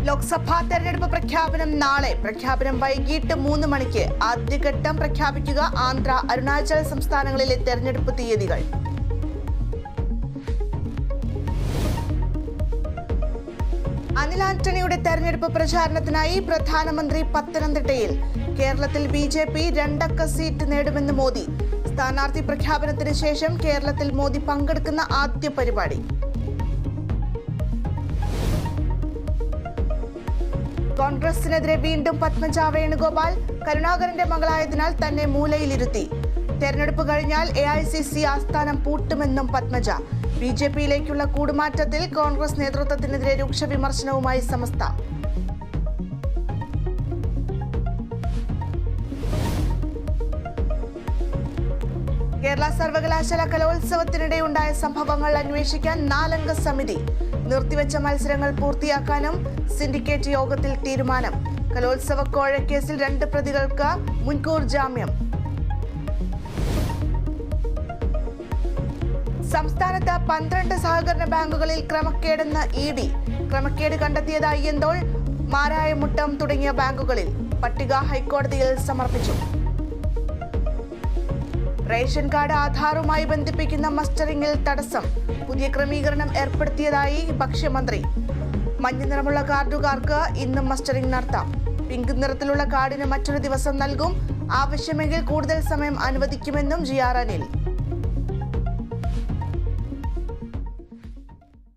ലോക്സഭാ തെരഞ്ഞെടുപ്പ് പ്രഖ്യാപനം നാളെ. പ്രഖ്യാപനം വൈകിട്ട് 3 മണിക്ക്. ആദ്യഘട്ടം പ്രഖ്യാപിക്കുക. ആന്ധ്ര, അരുണാചൽ സംസ്ഥാനങ്ങളിലെ തെരഞ്ഞെടുപ്പ് തീയതികൾ. അനിൽ ആന്റണിയുടെ തെരഞ്ഞെടുപ്പ് പ്രചാരണത്തിനായി പ്രധാനമന്ത്രി പത്തനംതിട്ടയിൽ. കേരളത്തിൽ BJP 2 അക്ക സീറ്റ് നേടുമെന്ന് മോദി. സ്ഥാനാർത്ഥി പ്രഖ്യാപനത്തിന് ശേഷം കേരളത്തിൽ മോദി പങ്കെടുക്കുന്ന ആദ്യ പരിപാടി. കോൺഗ്രസിനെതിരെ വീണ്ടും പത്മജ വേണുഗോപാൽ. കരുണാകരന്റെ മകളായതിനാൽ തന്നെ മൂലയിലിരുത്തി. തെരഞ്ഞെടുപ്പ് കഴിഞ്ഞാൽ AICC ആസ്ഥാനം പൂട്ടുമെന്നും പത്മജ. BJPയിലേക്കുള്ള കൂടുമാറ്റത്തിൽ കോൺഗ്രസ് നേതൃത്വത്തിനെതിരെ രൂക്ഷ വിമർശനവുമായി സമസ്ത. കേരള സർവകലാശാല കലോത്സവത്തിനിടെയുണ്ടായ സംഭവങ്ങൾ അന്വേഷിക്കാൻ 4 അംഗ സമിതി. നിർത്തിവെച്ച മത്സരങ്ങൾ പൂർത്തിയാക്കാനും സിൻഡിക്കേറ്റ് യോഗത്തിൽ തീരുമാനം. കലോത്സവ കോഴക്കേസിൽ 2 പ്രതികൾക്ക് മുൻകൂർ ജാമ്യം. സംസ്ഥാനത്ത് 12 സഹകരണ ബാങ്കുകളിൽ ക്രമക്കേടെന്ന് ED. ക്രമക്കേട് കണ്ടെത്തിയതായി എന്തോൾ, മാരായമുട്ടം തുടങ്ങിയ ബാങ്കുകളിൽ. പട്ടിക ഹൈക്കോടതിയിൽ സമർപ്പിച്ചു. റേഷൻ കാർഡ് ആധാറുമായി ബന്ധിപ്പിക്കുന്ന മസ്റ്ററിംഗിൽ തടസ്സം. പുതിയ ക്രമീകരണം ഏർപ്പെടുത്തിയതായി ഭക്ഷ്യമന്ത്രി. മഞ്ഞ നിറമുള്ള കാർഡുകാർക്ക് ഇന്നും മസ്റ്ററിംഗ് നടത്താം. പിങ്ക് നിറത്തിലുള്ള കാർഡിന് മറ്റൊരു ദിവസം നൽകും. ആവശ്യമെങ്കിൽ കൂടുതൽ സമയം അനുവദിക്കുമെന്നും GR അനിൽ.